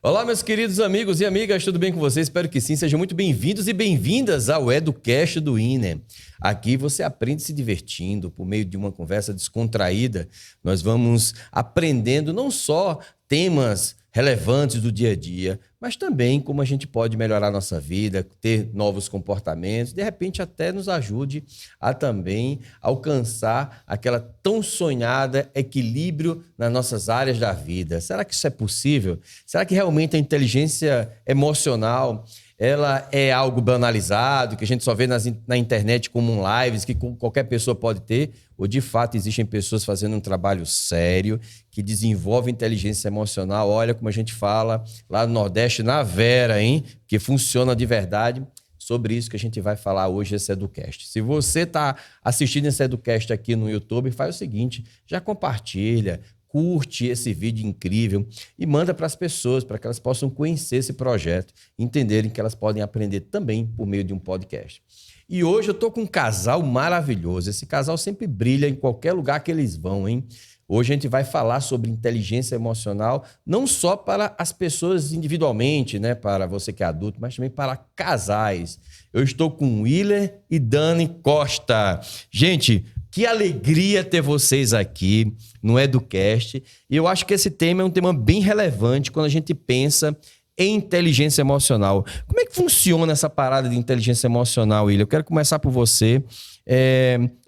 Olá, meus queridos amigos e amigas, tudo bem com vocês? Espero que sim. Sejam muito bem-vindos e bem-vindas ao EduCast do INE. Aqui você aprende se divertindo por meio de uma conversa descontraída. Nós vamos aprendendo não só temas relevantes do dia a dia, mas também como a gente pode melhorar a nossa vida, ter novos comportamentos, de repente até nos ajude a também alcançar aquela tão sonhada equilíbrio nas nossas áreas da vida. Será que isso é possível? Será que realmente a inteligência emocional ela é algo banalizado, que a gente só vê na internet como lives, que qualquer pessoa pode ter? Ou de fato existem pessoas fazendo um trabalho sério, que desenvolvem inteligência emocional? Olha como a gente fala lá no Nordeste, na Vera, hein? Que funciona de verdade. Sobre isso que a gente vai falar hoje, esse EduCast. Se você está assistindo esse EduCast aqui no YouTube, faz o seguinte, já compartilha, curte esse vídeo incrível e manda para as pessoas, para que elas possam conhecer esse projeto, entenderem que elas podem aprender também por meio de um podcast. E hoje eu estou com um casal maravilhoso. Esse casal sempre brilha em qualquer lugar que eles vão, hein? Hoje a gente vai falar sobre inteligência emocional, não só para as pessoas individualmente, né, para você que é adulto, mas também para casais. Eu estou com Willer e Dani Costa. Gente, que alegria ter vocês aqui no EduCast. E eu acho que esse tema é um tema bem relevante quando a gente pensa em inteligência emocional. Como é que funciona essa parada de inteligência emocional, Willer? Eu quero começar por você.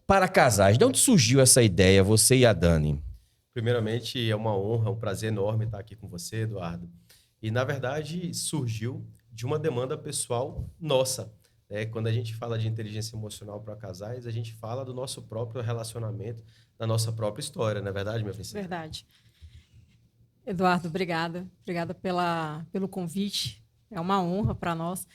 Para casais, de onde surgiu essa ideia, você e a Dani? Primeiramente, é uma honra, um prazer enorme estar aqui com você, Eduardo. E, na verdade, surgiu de uma demanda pessoal nossa. Quando a gente fala de inteligência emocional para casais, a gente fala do nosso próprio relacionamento, da nossa própria história, não é verdade, minha princesa? Verdade. Eduardo, obrigada. Obrigada pelo convite. É uma honra para nós.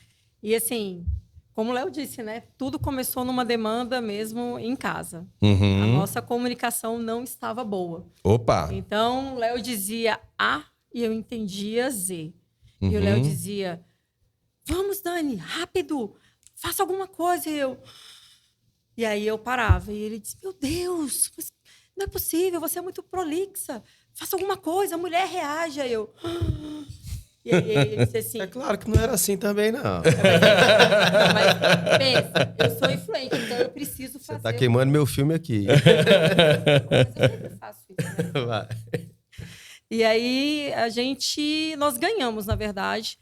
E, assim, como o Léo disse, né? Tudo começou numa demanda mesmo em casa. Uhum. A nossa comunicação não estava boa. Opa! Então, o Léo dizia A e eu entendia Z. Uhum. E o Léo dizia, vamos, Dani, rápido, faça alguma coisa. E aí eu parava. E ele disse, meu Deus, não é possível, você é muito prolixa. Faça alguma coisa, a mulher reage. Aí eu... E aí ele disse assim... É claro que não era assim também, não. Mas pensa, eu sou influente, então eu preciso fazer... Você tá queimando meu filme aqui. Mas eu sempre faço isso, né? Vai. E aí nós ganhamos, na verdade.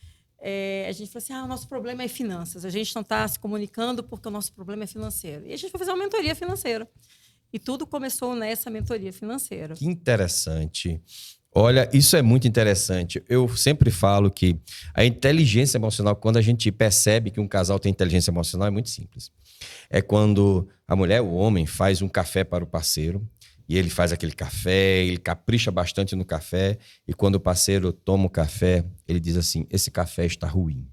A gente falou assim, o nosso problema é finanças. A gente não está se comunicando porque o nosso problema é financeiro. E a gente foi fazer uma mentoria financeira. E tudo começou nessa mentoria financeira. Que interessante. Olha, isso é muito interessante. Eu sempre falo que a inteligência emocional, quando a gente percebe que um casal tem inteligência emocional, é muito simples. É quando a mulher, o homem, faz um café para o parceiro, e ele faz aquele café, ele capricha bastante no café, e quando o parceiro toma o café, ele diz assim, esse café está ruim.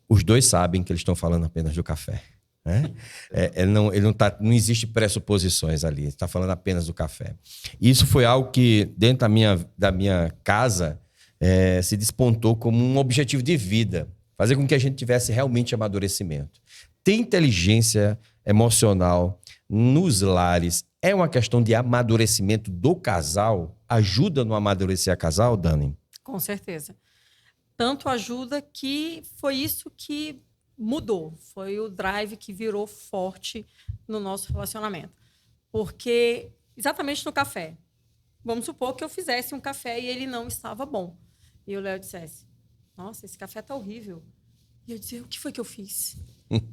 Os dois sabem que eles estão falando apenas do café. Né? Não existe pressuposições ali, está falando apenas do café. Isso foi algo que, dentro da minha casa, se despontou como um objetivo de vida, fazer com que a gente tivesse realmente amadurecimento. Ter inteligência emocional nos lares é uma questão de amadurecimento do casal? Ajuda no amadurecer a casal, Dani? Com certeza. Tanto ajuda que foi isso que mudou. Foi o drive que virou forte no nosso relacionamento. Porque, exatamente no café, vamos supor que eu fizesse um café e ele não estava bom. E o Léo dissesse, nossa, esse café está horrível. E eu dizia, o que foi que eu fiz?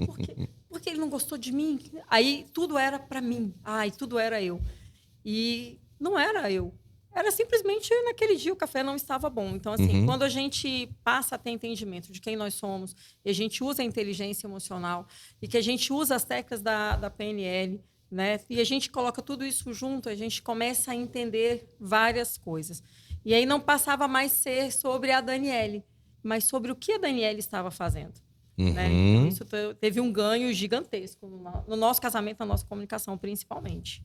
Por quê? Porque ele não gostou de mim. Aí tudo era para mim. E tudo era eu. E não era eu. Era simplesmente naquele dia o café não estava bom. Então, assim, quando a gente passa a ter entendimento de quem nós somos, e a gente usa a inteligência emocional, e que a gente usa as técnicas da PNL, né? E a gente coloca tudo isso junto, a gente começa a entender várias coisas. E aí não passava mais ser sobre a Daniele, mas sobre o que a Daniele estava fazendo. Né? Então, isso teve um ganho gigantesco no nosso casamento, na nossa comunicação, principalmente.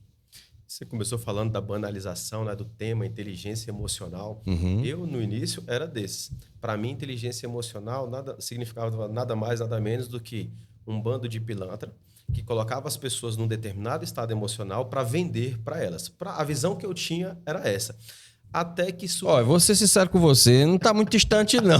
Você começou falando da banalização, né, do tema inteligência emocional. Eu, no início, era desses. Para mim, inteligência emocional significava nada mais, nada menos do que um bando de pilantra que colocava as pessoas num determinado estado emocional para vender para elas. A visão que eu tinha era essa. Até que Ó, eu vou ser sincero com você, não tá muito distante não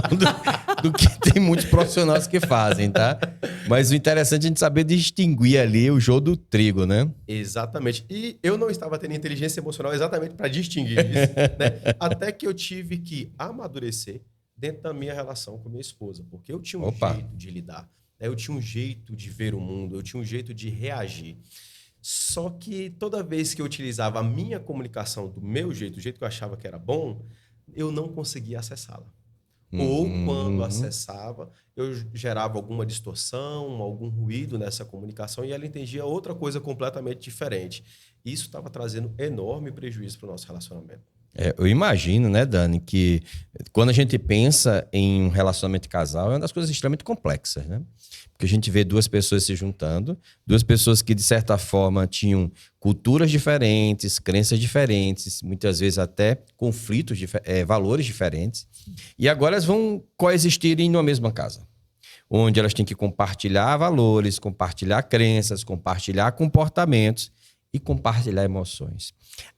do que tem muitos profissionais que fazem, tá? Mas o interessante é a gente saber distinguir ali o joio do trigo, né? Exatamente. E eu não estava tendo inteligência emocional exatamente para distinguir isso, né? Até que eu tive que amadurecer dentro da minha relação com minha esposa, porque eu tinha um Opa. jeito de lidar, né? Eu tinha um jeito de ver o mundo, eu tinha um jeito de reagir. Só que toda vez que eu utilizava a minha comunicação do meu jeito, do jeito que eu achava que era bom, eu não conseguia acessá-la. Ou quando acessava, eu gerava alguma distorção, algum ruído nessa comunicação e ela entendia outra coisa completamente diferente. Isso estava trazendo enorme prejuízo para o nosso relacionamento. Eu imagino, né, Dani, que quando a gente pensa em um relacionamento de casal, é uma das coisas extremamente complexas, né? Porque a gente vê duas pessoas se juntando, duas pessoas que, de certa forma, tinham culturas diferentes, crenças diferentes, muitas vezes até conflitos, valores diferentes, e agora elas vão coexistirem numa mesma casa, onde elas têm que compartilhar valores, compartilhar crenças, compartilhar comportamentos e compartilhar emoções.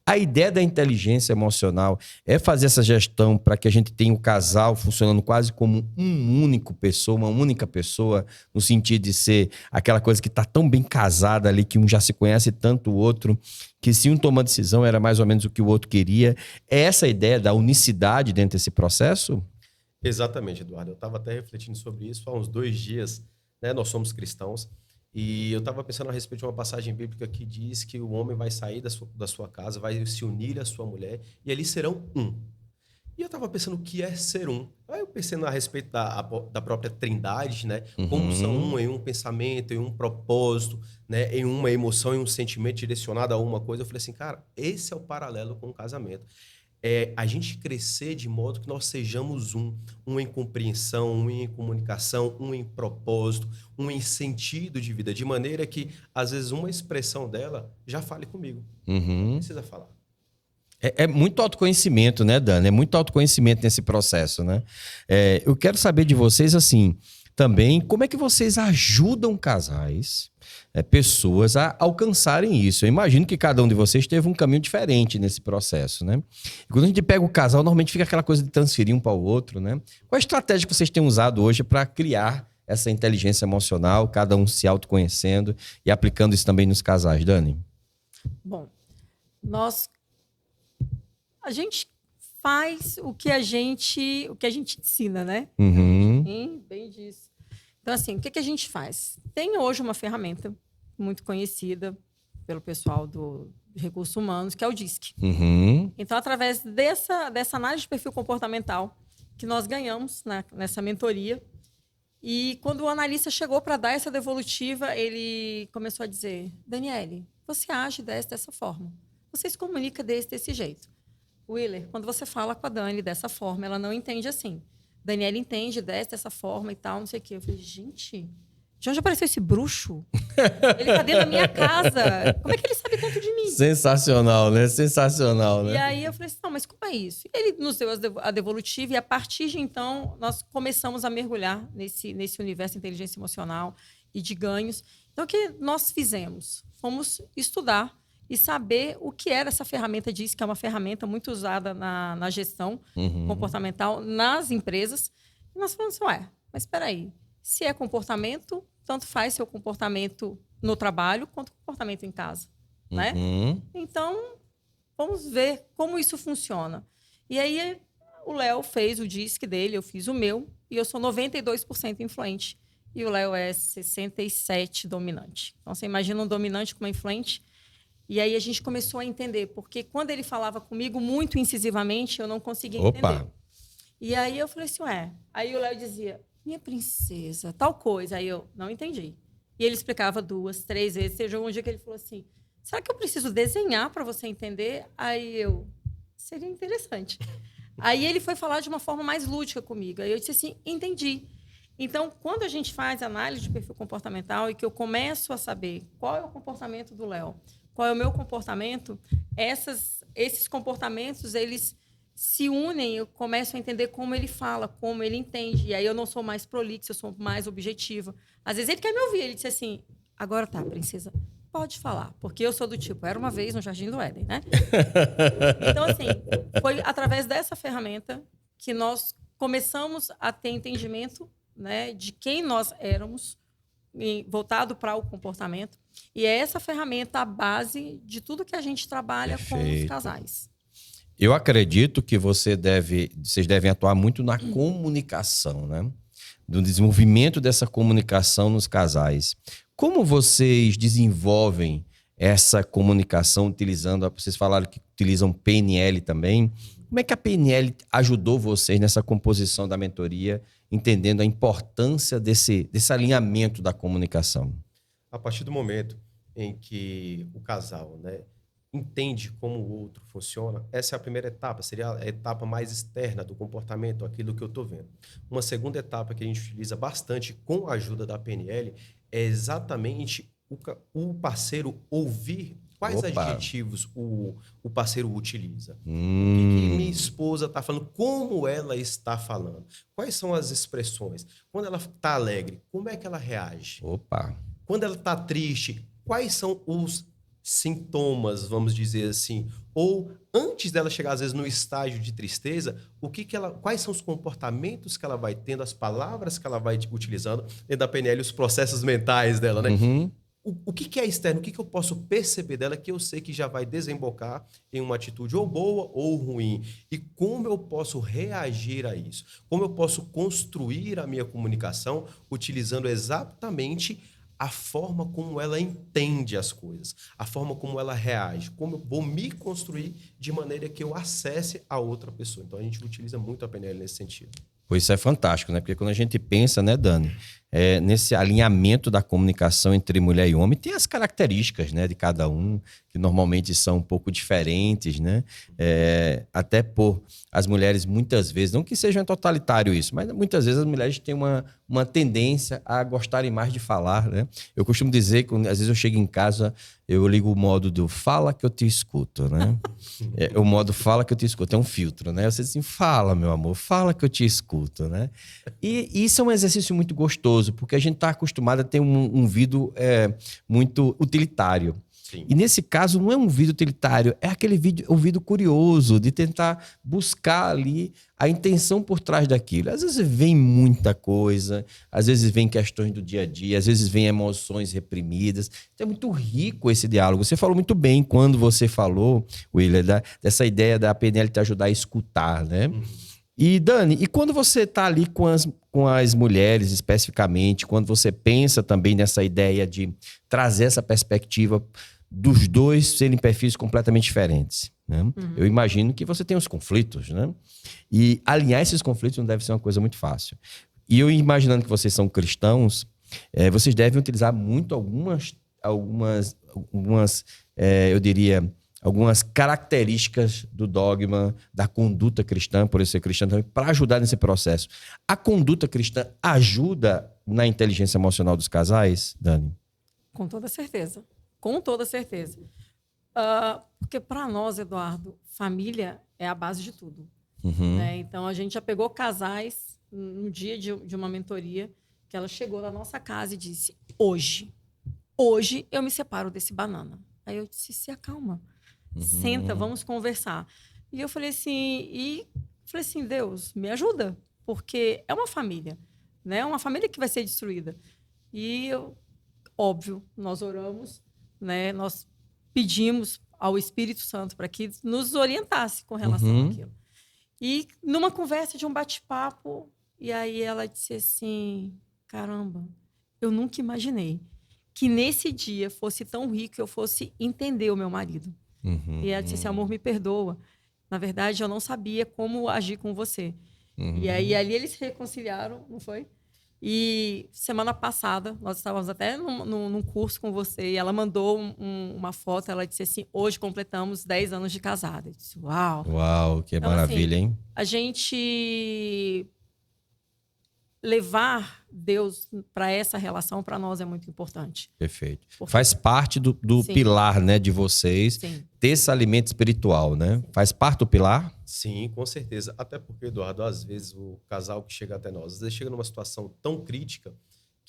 A ideia da inteligência emocional é fazer essa gestão para que a gente tenha o casal funcionando quase como uma única pessoa, no sentido de ser aquela coisa que está tão bem casada ali, que um já se conhece tanto o outro, que se um toma decisão era mais ou menos o que o outro queria. É essa a ideia da unicidade dentro desse processo? Exatamente, Eduardo. Eu estava até refletindo sobre isso há uns 2 dias, né? Nós somos cristãos. E eu estava pensando a respeito de uma passagem bíblica que diz que o homem vai sair da sua casa, vai se unir à sua mulher, e ali serão um. E eu estava pensando o que é ser um. Aí eu pensei a respeito da própria Trindade, né? Como são um em um pensamento, em um propósito, né? Em uma emoção, em um sentimento direcionado a uma coisa. Eu falei assim, cara, esse é o paralelo com o casamento. É a gente crescer de modo que nós sejamos um em compreensão, um em comunicação, um em propósito, um em sentido de vida, de maneira que, às vezes, uma expressão dela já fale comigo. Não precisa falar. É muito autoconhecimento, né, Dani? É muito autoconhecimento nesse processo, né? Eu quero saber de vocês, assim, também, como é que vocês ajudam casais, pessoas a alcançarem isso? Eu imagino que cada um de vocês teve um caminho diferente nesse processo, né? E quando a gente pega o casal, normalmente fica aquela coisa de transferir um para o outro, né? Qual a estratégia que vocês têm usado hoje para criar essa inteligência emocional, cada um se autoconhecendo e aplicando isso também nos casais, Dani? Bom, a gente faz o que a gente ensina, né? Bem disso. Então, assim, o que a gente faz? Tem hoje uma ferramenta muito conhecida pelo pessoal de recursos humanos, que é o DISC. Então, através dessa análise de perfil comportamental que nós ganhamos nessa mentoria, e quando o analista chegou para dar essa devolutiva, ele começou a dizer, Daniele, você age dessa forma, você se comunica desse jeito. Willer, quando você fala com a Dani dessa forma, ela não entende assim. Daniela entende dessa forma e tal, não sei o quê. Eu falei, gente, de onde apareceu esse bruxo? Ele tá dentro da minha casa. Como é que ele sabe tanto de mim? Sensacional, né? Sensacional, né? E aí eu falei assim, não, mas como é isso? Ele nos deu a devolutiva e a partir de então nós começamos a mergulhar nesse universo de inteligência emocional e de ganhos. Então o que nós fizemos? Fomos estudar e saber o que era essa ferramenta DISC, que é uma ferramenta muito usada na gestão comportamental nas empresas. E nós falamos assim, mas espera aí, se é comportamento, tanto faz seu comportamento no trabalho quanto comportamento em casa, né? Então, vamos ver como isso funciona. E aí, o Léo fez o DISC dele, eu fiz o meu, e eu sou 92% influente. E o Léo é 67% dominante. Então, você imagina um dominante com uma influente. E aí a gente começou a entender, porque quando ele falava comigo muito incisivamente, eu não conseguia entender. E aí eu falei assim, Aí o Léo dizia, minha princesa, tal coisa. Aí eu não entendi. E ele explicava 2, 3 vezes. Chegou um dia que ele falou assim, será que eu preciso desenhar para você entender? Aí seria interessante. Aí ele foi falar de uma forma mais lúdica comigo. Aí eu disse assim, entendi. Então, quando a gente faz análise de perfil comportamental e que eu começo a saber qual é o comportamento do Léo, qual é o meu comportamento, esses comportamentos, eles se unem, eu começo a entender como ele fala, como ele entende. E aí eu não sou mais prolixa, eu sou mais objetiva. Às vezes ele quer me ouvir, ele disse assim, agora tá, princesa, Pode falar, porque eu sou do tipo, era uma vez no Jardim do Éden, né? Então, assim, foi através dessa ferramenta que nós começamos a ter entendimento, né, de quem nós éramos, voltado para o comportamento. E é essa ferramenta a base de tudo que a gente trabalha com os casais. Eu acredito que vocês devem atuar muito na comunicação, né? No desenvolvimento dessa comunicação nos casais. Como vocês desenvolvem essa comunicação utilizando... Vocês falaram que utilizam PNL também. Como é que a PNL ajudou vocês nessa composição da mentoria, entendendo a importância desse alinhamento da comunicação? A partir do momento em que o casal, né, entende como o outro funciona, essa é a primeira etapa, seria a etapa mais externa do comportamento, aquilo que eu estou vendo. Uma segunda etapa que a gente utiliza bastante com a ajuda da PNL é exatamente o parceiro ouvir quais adjetivos o parceiro utiliza. O que minha esposa está falando, como ela está falando, quais são as expressões. Quando ela está alegre, como é que ela reage? Quando ela está triste, quais são os sintomas, vamos dizer assim, ou antes dela chegar às vezes no estágio de tristeza, quais são os comportamentos que ela vai tendo, as palavras que ela vai utilizando, dentro da PNL, os processos mentais dela, né? O que é externo, o que eu posso perceber dela que eu sei que já vai desembocar em uma atitude ou boa ou ruim, e como eu posso reagir a isso, como eu posso construir a minha comunicação utilizando exatamente a forma como ela entende as coisas, a forma como ela reage, como eu vou me construir de maneira que eu acesse a outra pessoa. Então, a gente utiliza muito a PNL nesse sentido. Pois isso é fantástico, né? Porque quando a gente pensa, né, Dani, nesse alinhamento da comunicação entre mulher e homem, tem as características, né, de cada um, que normalmente são um pouco diferentes, né? Até por as mulheres, muitas vezes, não que seja totalitário isso, mas muitas vezes as mulheres têm uma tendência a gostarem mais de falar, né? Eu costumo dizer que, às vezes, eu chego em casa, eu ligo o modo do fala que eu te escuto, né? O modo fala que eu te escuto, é um filtro, né? Você diz assim, fala, meu amor, fala que eu te escuto, né? E isso é um exercício muito gostoso, porque a gente está acostumado a ter um ouvido muito utilitário. Sim. E nesse caso não é um vídeo utilitário, é aquele ouvido curioso, de tentar buscar ali a intenção por trás daquilo. Às vezes vem muita coisa, às vezes vem questões do dia a dia, às vezes vem emoções reprimidas. Então é muito rico esse diálogo. Você falou muito bem quando você falou, William, dessa ideia da PNL te ajudar a escutar, né? E, Dani, e quando você está ali com as mulheres especificamente, quando você pensa também nessa ideia de trazer essa perspectiva dos dois serem perfis completamente diferentes, né? Eu imagino que você tem os conflitos, né? E alinhar esses conflitos não deve ser uma coisa muito fácil. E eu imaginando que vocês são cristãos, vocês devem utilizar muito eu diria, algumas características do dogma, da conduta cristã, por eu ser cristã também, para ajudar nesse processo. A conduta cristã ajuda na inteligência emocional dos casais, Dani? Com toda certeza. Com toda certeza. Porque para nós, Eduardo, família é a base de tudo. Né? Então, a gente já pegou casais no dia de uma mentoria, que ela chegou na nossa casa e disse, hoje eu me separo desse banana. Aí eu disse, se acalma. Senta, vamos conversar. E eu falei assim, Deus, me ajuda, porque é uma família, né? É uma família que vai ser destruída. E óbvio, nós oramos, né? Nós pedimos ao Espírito Santo para que nos orientasse com relação àquilo. E numa conversa de um bate-papo, e aí ela disse assim, caramba, eu nunca imaginei que nesse dia fosse tão rico que eu fosse entender o meu marido. E ela disse assim, amor, me perdoa. Na verdade, eu não sabia como agir com você. E aí, ali eles se reconciliaram, não foi? E semana passada, nós estávamos até num curso com você, e ela mandou uma foto, ela disse assim, hoje completamos 10 anos de casada. Eu disse, uau! Uau, que então, maravilha, assim, hein? A gente levar Deus para essa relação, para nós, é muito importante. Perfeito. Faz parte do pilar, né, de vocês, ter esse alimento espiritual, né? Faz parte do pilar? Sim, com certeza. Até porque, Eduardo, às vezes o casal que chega até nós, às vezes chega numa situação tão crítica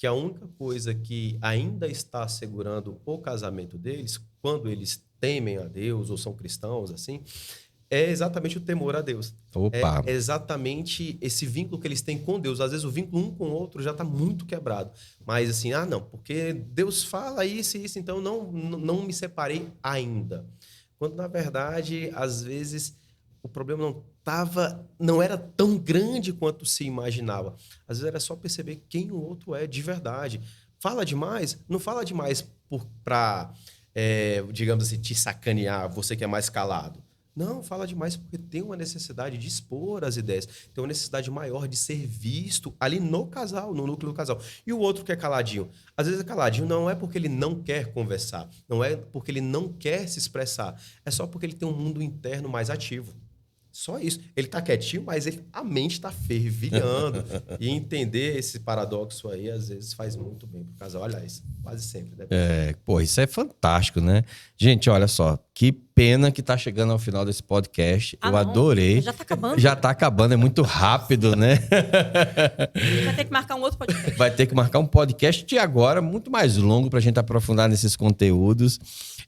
que a única coisa que ainda está segurando o casamento deles, quando eles temem a Deus ou são cristãos, assim, é exatamente o temor a Deus. Opa. É exatamente esse vínculo que eles têm com Deus. Às vezes o vínculo um com o outro já está muito quebrado. Mas assim, não, porque Deus fala isso e isso, então não me separei ainda. Quando, na verdade, às vezes o problema não era tão grande quanto se imaginava. Às vezes era só perceber quem o outro é de verdade. Fala demais? Não fala demais para, digamos assim, te sacanear, você que é mais calado. Não, fala demais porque tem uma necessidade de expor as ideias. Tem uma necessidade maior de ser visto ali no casal, no núcleo do casal. E o outro que é caladinho? Às vezes é caladinho não é porque ele não quer conversar, não é porque ele não quer se expressar. É só porque ele tem um mundo interno mais ativo. Só isso. Ele tá quietinho, mas a mente tá fervilhando. E entender esse paradoxo aí, às vezes, faz muito bem pro casal. Aliás, quase sempre. Né? Isso é fantástico, né? Gente, olha só, que pena que tá chegando ao final desse podcast. Eu adorei. Já tá acabando. Já tá acabando, é muito rápido, né? Vai ter que marcar um outro podcast. Vai ter que marcar um podcast de agora, muito mais longo, pra gente aprofundar nesses conteúdos.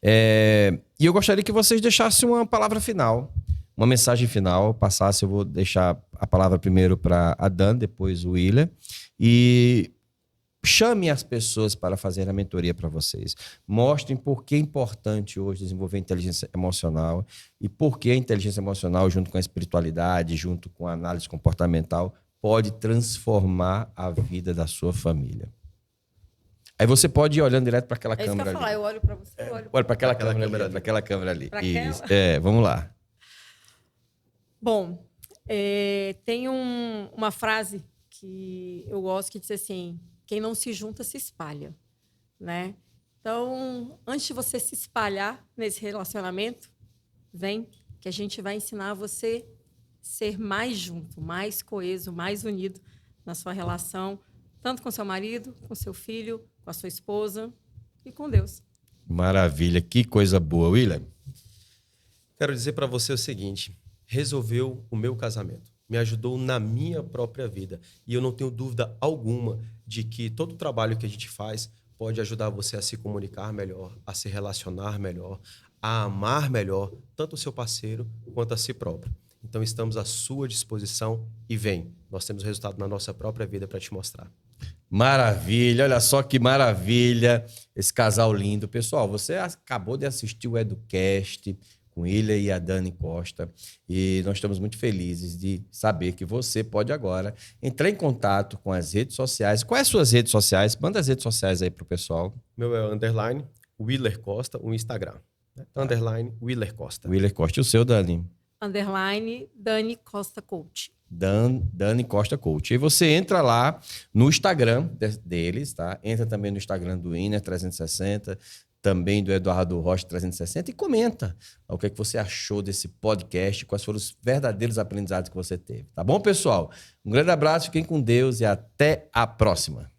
E eu gostaria que vocês deixassem uma palavra final. Uma mensagem final, eu vou deixar a palavra primeiro para a Dan, depois o Willer. E chame as pessoas para fazer a mentoria para vocês. Mostrem por que é importante hoje desenvolver inteligência emocional e por que a inteligência emocional, junto com a espiritualidade, junto com a análise comportamental, pode transformar a vida da sua família. Aí você pode ir olhando direto para aquela câmera ali. É isso que eu ia falar, eu olho para você, olho para aquela câmera ali. Para aquela câmera ali. Isso. Vamos lá. Bom, tem uma frase que eu gosto que diz assim: quem não se junta se espalha, né? Então, antes de você se espalhar nesse relacionamento, vem que a gente vai ensinar você ser mais junto, mais coeso, mais unido na sua relação, tanto com seu marido, com seu filho, com a sua esposa e com Deus. Maravilha, que coisa boa, William. Quero dizer para você o seguinte: resolveu o meu casamento, me ajudou na minha própria vida. E eu não tenho dúvida alguma de que todo o trabalho que a gente faz pode ajudar você a se comunicar melhor, a se relacionar melhor, a amar melhor, tanto o seu parceiro quanto a si próprio. Então, estamos à sua disposição e vem. Nós temos resultado na nossa própria vida para te mostrar. Maravilha, olha só que maravilha, esse casal lindo. Pessoal, você acabou de assistir o EduCast com o Willer e a Dani Costa. E nós estamos muito felizes de saber que você pode agora entrar em contato com as redes sociais. Quais as suas redes sociais? Manda as redes sociais aí pro pessoal. Meu é _ Willer Costa, o Instagram. Né? _ Willer Costa. Willer Costa. E o seu, Dani? _ Dani Costa Coach. Dani Costa Coach. E você entra lá no Instagram deles, tá? Entra também no Instagram do Iner 360, também do Eduardo Rocha 360 e comenta o que é que você achou desse podcast, quais foram os verdadeiros aprendizados que você teve. Tá bom, pessoal? Um grande abraço, fiquem com Deus e até a próxima.